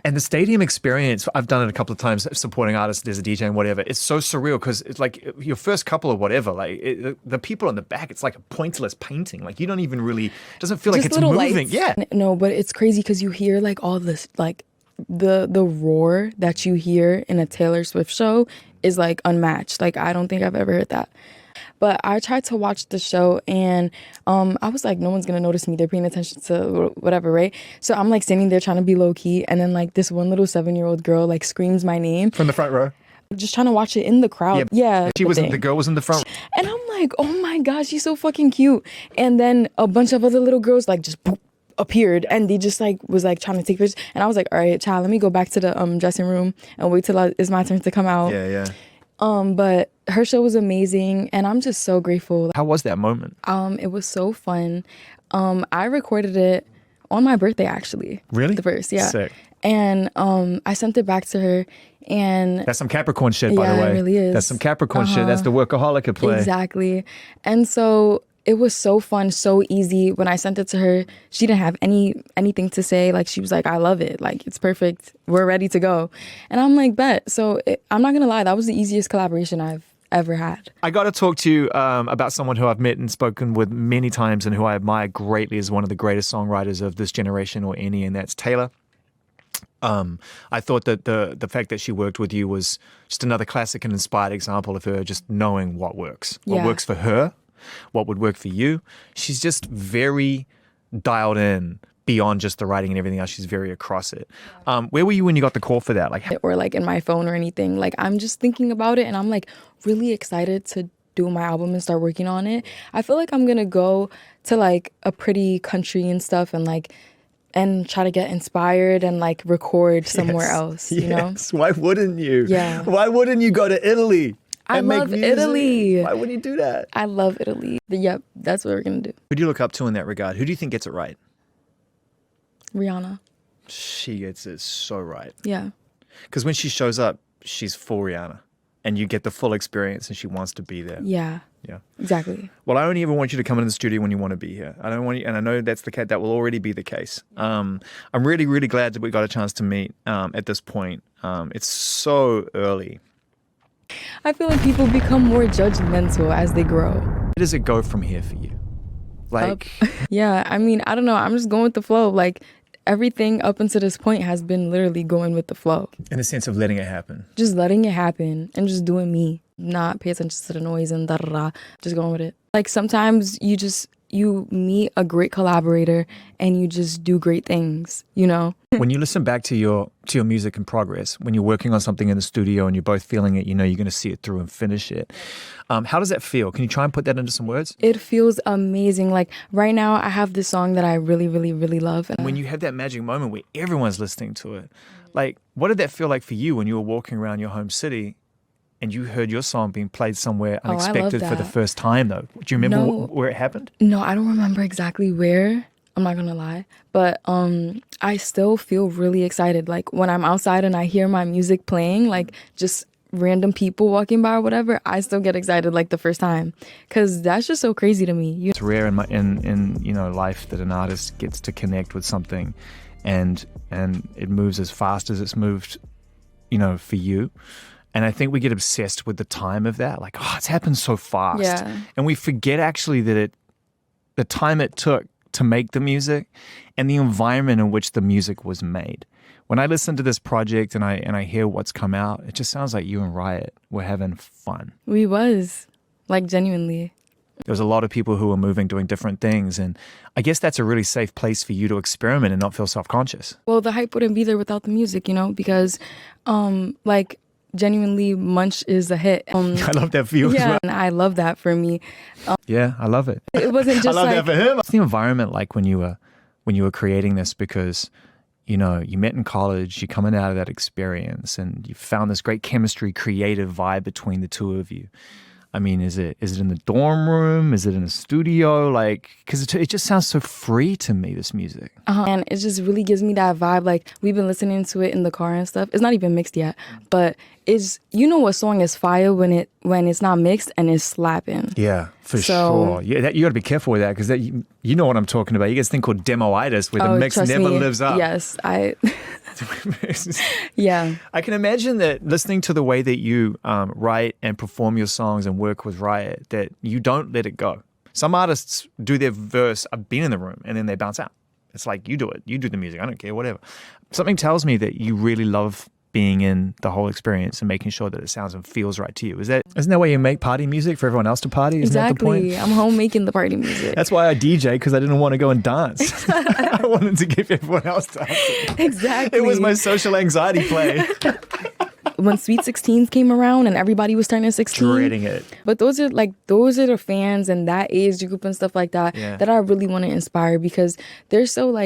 And the stadium experience, I've done it a couple of times supporting artists, there's a DJ and whatever. It's so surreal because it's like your first couple of whatever, like the people in the back, it's like a pointless painting. Like you don't even really, it doesn't feel like it's moving. Lights. Yeah. No, but it's crazy because you hear like all this, like the roar that you hear in a Taylor Swift show is like unmatched. Like I don't think I've ever heard that. But I tried to watch the show and I was like, no one's going to notice me. They're paying attention to whatever, right? So I'm like standing there trying to be low key. And then like this one little 7-year-old girl like screams my name. From the front row? Just trying to watch it in the crowd. Yeah. The girl was in the front. And I'm like, oh my gosh, she's so fucking cute. And then a bunch of other little girls like just boop, appeared and they just like was like trying to take pictures. And I was like, all right, child, let me go back to the dressing room and wait till it's my turn to come out. Yeah. But her show was amazing and I'm just so grateful. How was that moment? It was so fun. I recorded it on my birthday actually. Really? The verse, yeah. Sick. And I sent it back to her and that's some Capricorn shit, by the way. Yeah, it really is. That's some Capricorn shit. That's the workaholic at play. Exactly. And so it was so fun, so easy. When I sent it to her, she didn't have anything to say. Like, she was like, I love it. Like, it's perfect. We're ready to go. And I'm like, bet. So I'm not going to lie. That was the easiest collaboration I've ever had. I got to talk to you about someone who I've met and spoken with many times and who I admire greatly as one of the greatest songwriters of this generation or any, and that's Taylor. I thought that the fact that she worked with you was just another classic and inspired example of her just knowing what works. What works for her, what would work for you. She's just very dialed in beyond just the writing and everything else. She's very across it. Where were you when you got the call for that? Or like in my phone or anything. Like I'm just thinking about it and I'm like really excited to do my album and start working on it. I feel like I'm gonna go to like a pretty country and stuff and try to get inspired and like record somewhere else, you know? Why wouldn't you? Yeah. Why wouldn't you go to Italy? I love Italy. Why wouldn't you do that? I love Italy. Yep, that's what we're going to do. Who do you look up to in that regard? Who do you think gets it right? Rihanna. She gets it so right. Yeah. Because when she shows up, she's full Rihanna. And you get the full experience and she wants to be there. Yeah. Yeah. Exactly. Well, I only ever want you to come in the studio when you want to be here. I don't want you, and I know that's that will already be the case. I'm really, really glad that we got a chance to meet at this point. It's so early. I feel like people become more judgmental as they grow. Where does it go from here for you? Like, yeah, I mean, I don't know. I'm just going with the flow. Like everything up until this point has been literally going with the flow. In the sense of letting it happen. Just letting it happen and just doing me. Not pay attention to the noise and da-da-da. Just going with it. Like sometimes you meet a great collaborator and you just do great things, you know? When you listen back to your music in progress, when you're working on something in the studio and you're both feeling it, you know you're going to see it through and finish it. How does that feel? Can you try and put that into some words? It feels amazing. Like right now I have this song that I really, really, really love. And when you have that magic moment where everyone's listening to it, like what did that feel like for you when you were walking around your home city and you heard your song being played somewhere unexpected for the first time, though? Do you remember where it happened? No, I don't remember exactly where. I'm not going to lie. But I still feel really excited. Like when I'm outside and I hear my music playing, like just random people walking by or whatever, I still get excited like the first time. Because that's just so crazy to me. It's rare in you know life that an artist gets to connect with something and it moves as fast as it's moved, you know, for you. And I think we get obsessed with the time of that. Like, oh, it's happened so fast. Yeah. And we forget actually that the time it took to make the music and the environment in which the music was made. When I listen to this project and I hear what's come out, it just sounds like you and Riot were having fun. We was. Like, genuinely. There was a lot of people who were moving, doing different things. And I guess that's a really safe place for you to experiment and not feel self-conscious. Well, the hype wouldn't be there without the music, you know, because, like, genuinely Munch is a hit. I love that for you as well. And I love that for me. Yeah, I love it. It wasn't just I love that for him. What's the environment like when you were creating this? Because, you know, you met in college, you're coming out of that experience and you found this great chemistry, creative vibe between the two of you. I mean, is it in the dorm room? Is it in a studio? Like, because it just sounds so free to me, this music. And it just really gives me that vibe. Like, we've been listening to it in the car and stuff. It's not even mixed yet, but is, you know, what song is fire when it's not mixed and it's slapping. Yeah, for sure. Yeah, you got to be careful with that because you know what I'm talking about. You get this thing called demoitis where the mix never lives up. Yes, yeah. I can imagine that listening to the way that you write and perform your songs and work with Riot, that you don't let it go. Some artists do their verse, I've been in the room, and then they bounce out. It's like, you do it. You do the music. I don't care, whatever. Something tells me that you really love being in the whole experience and making sure that it sounds and feels right to you. Isn't that why you make party music for everyone else to party? Isn't that the point? I'm home making the party music. That's why I DJ, because I didn't want to go and dance. I wanted to give everyone else dancing. Exactly. It was my social anxiety play. When Sweet 16s came around and everybody was turning 16. Dreading it. But those are the fans and that age group and stuff like that that I really want to inspire, because they're so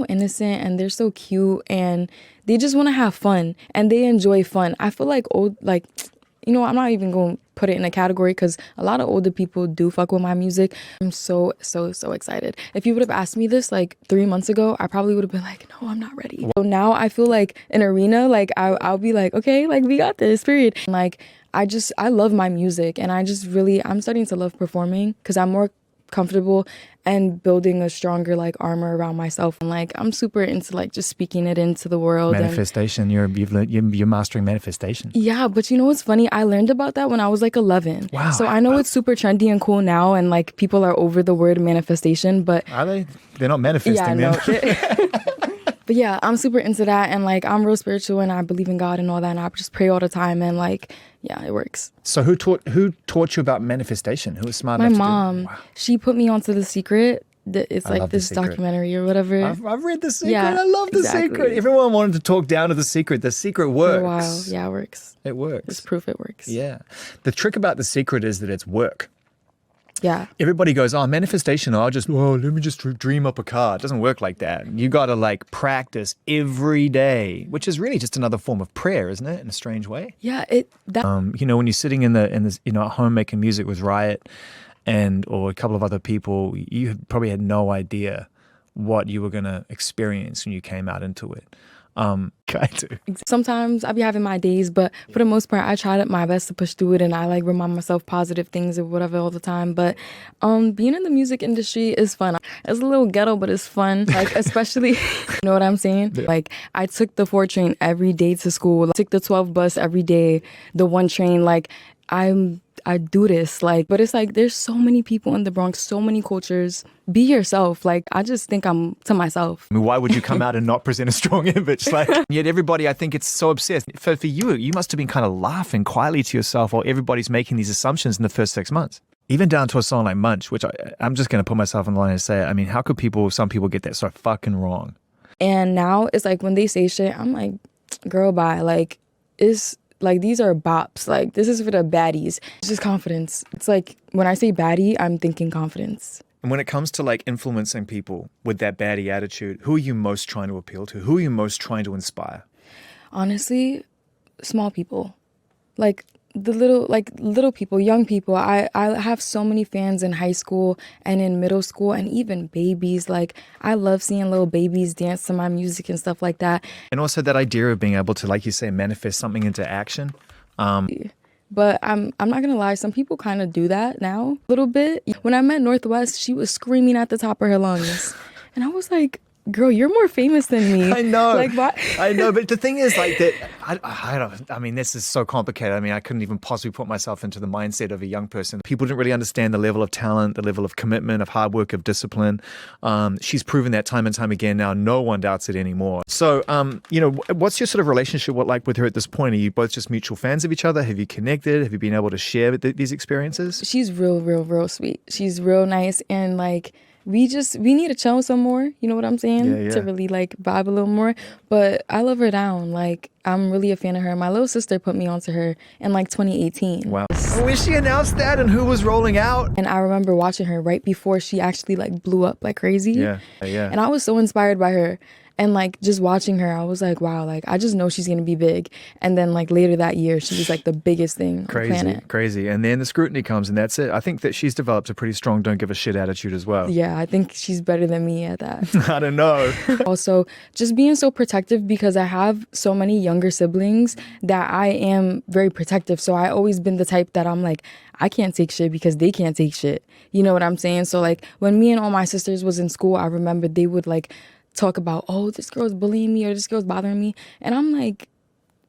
innocent and they're so cute and they just want to have fun and they enjoy fun. I feel like I'm not even going to put it in a category because a lot of older people do fuck with my music. I'm so excited. If you would have asked me this like 3 months ago, I probably would have been like, no, I'm not ready. So now I feel like an arena, like I'll be like, okay, like we got this, period. Like I love my music and I'm starting to love performing because I'm more comfortable and building a stronger like armor around myself, and like I'm super into like just speaking it into the world. Manifestation. You're mastering manifestation. Yeah, but you know what's funny? I learned about that when I was like 11. Wow. So I know it's super trendy and cool now, and like people are over the word manifestation. But are they? They're not manifesting. Yeah, no. But yeah, I'm super into that, and like I'm real spiritual and I believe in God and all that, and I just pray all the time, and like yeah, it works. So who taught you about manifestation? Who was smart My enough mom. to do it? Wow. She put me onto The Secret. It's like this documentary or whatever. I've read The Secret. Yeah, I love The Secret. Everyone wanted to talk down to The Secret. The Secret works. For a while. Yeah, it works. It works. It's proof it works. Yeah. The trick about The Secret is that it's work. Yeah. Everybody goes, manifestation. Let me just dream up a car. It doesn't work like that. You got to like practice every day, which is really just another form of prayer, isn't it? In a strange way. Yeah. When you're sitting in this, at home making music with Riot or a couple of other people, you probably had no idea what you were going to experience when you came out into it. Sometimes I'll be having my days, but for the most part, I try my best to push through it, and I like remind myself positive things or whatever all the time. But being in the music industry is fun. It's a little ghetto, but it's fun. Like especially, you know what I'm saying? Yeah. Like I took the 4 train every day to school. I took the 12 bus every day. The 1 train. Like I do this, like, but it's like there's so many people in the Bronx, so many cultures. Be yourself. Like, I just think I'm to myself. I mean, why would you come out and not present a strong image? Like, yet everybody, I think, it's so obsessed. For you must have been kind of laughing quietly to yourself while everybody's making these assumptions in the first 6 months. Even down to a song like Munch, which I'm just going to put myself in the line and say, I mean, how could some people get that so fucking wrong? And now it's like when they say shit, I'm like, girl, bye. Like, it's like, these are bops. Like, this is for the baddies. It's just confidence. It's like, when I say baddie, I'm thinking confidence. And when it comes to like influencing people with that baddie attitude, who are you most trying to appeal to? Who are you most trying to inspire? Honestly, small people. Like, little people, young people. I have so many fans in high school and in middle school and even babies. Like, I love seeing little babies dance to my music and stuff like that. And also that idea of being able to, like you say, manifest something into action. But I'm not gonna lie, some people kind of do that now a little bit. When I met Northwest, she was screaming at the top of her lungs, and I was like, girl, you're more famous than me. I know. Like, what? I know, but the thing is, like, that I mean, this is so complicated. I mean, I couldn't even possibly put myself into the mindset of a young person. People didn't really understand the level of talent, the level of commitment, of hard work, of discipline. She's proven that time and time again now. No one doubts it anymore. So, what's your sort of relationship like with her at this point? Are you both just mutual fans of each other? Have you connected? Have you been able to share these experiences? She's real sweet. She's real nice, and like, we need to chill some more, you know what I'm saying? To really like vibe a little more. But I love her down. Like, I'm really a fan of her. My little sister put me onto her in like 2018. Wow. When she announced that and who was rolling out. And I remember watching her right before she actually like blew up like crazy. Yeah. And I was so inspired by her. And like just watching her, I was like, wow, like I just know she's gonna be big. And then like later that year, she was like the biggest thing on the planet. Crazy. And then the scrutiny comes, and that's it. I think that she's developed a pretty strong don't give a shit attitude as well. Yeah, I think she's better than me at that. I don't know. Also, just being so protective because I have so many younger siblings that I am very protective. So I always been the type that I'm like, I can't take shit because they can't take shit. You know what I'm saying? So like when me and all my sisters was in school, I remember they would like talk about, oh, this girl's bullying me or this girl's bothering me. And I'm like,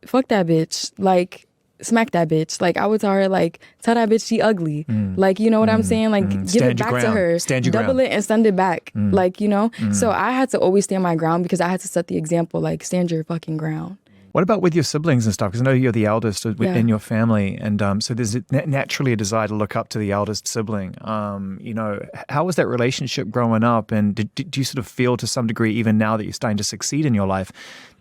fuck that bitch. Like, smack that bitch. Like, I would tell her, like, tell that bitch she ugly. Like, you know what I'm saying? Like, give Stand it your back to ground. her. Stand your Double ground. it and send it back. Like, you know? So I had to always stand my ground because I had to set the example, like, stand your fucking ground. What about with your siblings and stuff? Because I know you're the eldest in your family, and so there's naturally a desire to look up to the eldest sibling. You know, how was that relationship growing up? And did you sort of feel to some degree, even now that you're starting to succeed in your life,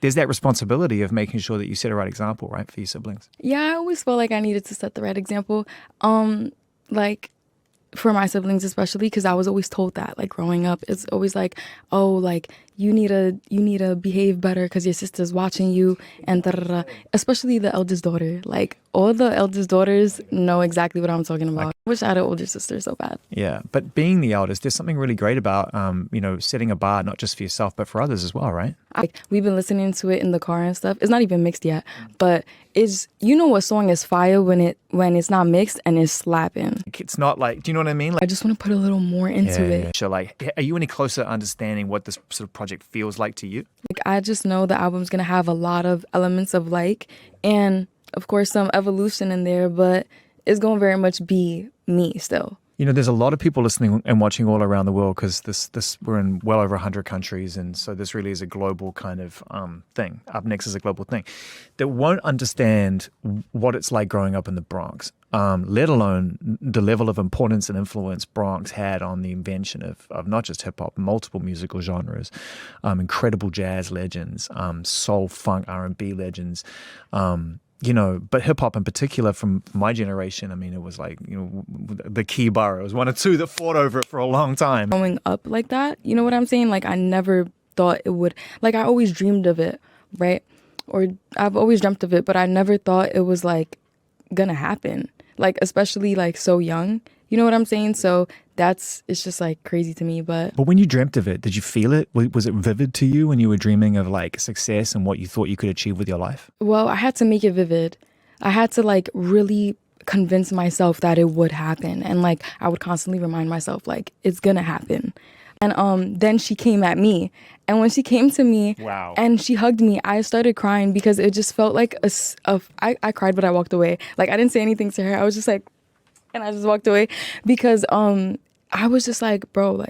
there's that responsibility of making sure that you set a right example, right, for your siblings? Yeah, I always felt like I needed to set the right example. Like, for my siblings especially, because I was always told that, like, growing up, it's always like, oh, like, you need to behave better because your sister's watching you, and da-da-da. Especially the eldest daughter. Like, all the eldest daughters know exactly what I'm talking about. I wish I had an older sister so bad. Yeah, but being the eldest, there's something really great about, you know, setting a bar, not just for yourself, but for others as well, right? Like, we've been listening to it in the car and stuff. It's not even mixed yet, but it's, you know what song is fire when it's not mixed and it's slapping. It's not like, do you know what I mean? Like, I just want to put a little more into it. Yeah. So like, are you any closer to understanding what this sort of project feels like to you? Like, I just know the album's gonna have a lot of elements of like, and of course some evolution in there, but it's gonna very much be me still. You know, there's a lot of people listening and watching all around the world because we're in well over 100 countries, and so this really is a global kind of thing. Up Next is a global thing that won't understand what it's like growing up in the Bronx, let alone the level of importance and influence Bronx had on the invention of not just hip hop, multiple musical genres, incredible jazz legends, soul, funk, R&B legends. You know, but hip hop in particular from my generation, I mean, it was like, you know, the key borough. It was one or two that fought over it for a long time. Growing up like that, you know what I'm saying? Like, I never thought it would, like, I always dreamed of it, right? Or I've always dreamt of it, but I never thought it was like gonna happen. Like, especially like so young, you know what I'm saying? So it's just like crazy to me. But when you dreamt of it, did you feel it? Was it vivid to you when you were dreaming of like success and what you thought you could achieve with your life? Well, I had to make it vivid. I had to like really convince myself that it would happen. And like, I would constantly remind myself like, it's gonna happen. And then she came at me. And when she came to me and she hugged me, I started crying because it just felt like I cried, but I walked away. Like, I didn't say anything to her. I was just like, and I just walked away because I was just like, bro,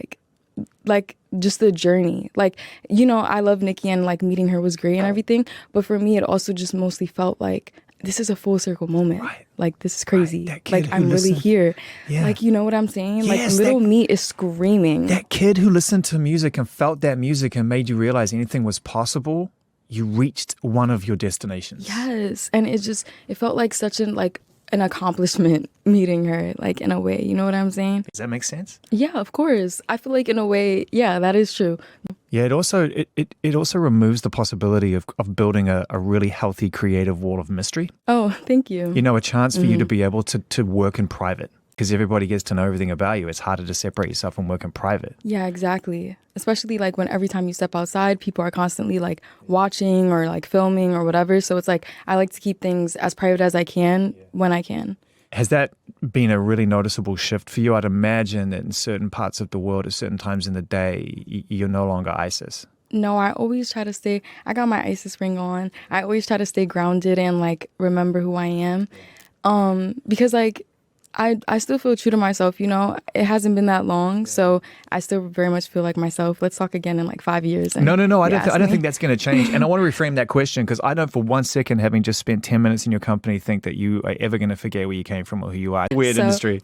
like just the journey. Like, you know, I love Nikki and like meeting her was great and everything. But for me, it also just mostly felt like this is a full circle moment. Right. Like, this is crazy. Right. Like, I'm really here. Yeah. Like, you know what I'm saying? Yes, like, little me is screaming. That kid who listened to music and felt that music and made you realize anything was possible, you reached one of your destinations. Yes. And it felt like such an accomplishment meeting her, like, in a way. You know what I'm saying? Does that make sense? Yeah, of course. I feel like in a way, yeah, that is true. Yeah, it also removes the possibility of building a really healthy creative wall of mystery. Oh, thank you. You know, a chance for you to be able to work in private because everybody gets to know everything about you. It's harder to separate yourself from work in private. Yeah, exactly. Especially like when every time you step outside, people are constantly like watching or like filming or whatever. So it's like, I like to keep things as private as I can when I can. Has that been a really noticeable shift for you? I'd imagine that in certain parts of the world at certain times in the day, you're no longer ISIS. No, I always try to I got my ISIS ring on. I always try to stay grounded and like remember who I am. Because like, I still feel true to myself, you know. It hasn't been that long, so I still very much feel like myself. Let's talk again in like 5 years. No. I don't think that's going to change. And I want to reframe that question because I don't for 1 second, having just spent 10 minutes in your company, think that you are ever going to forget where you came from or who you are. Weird industry.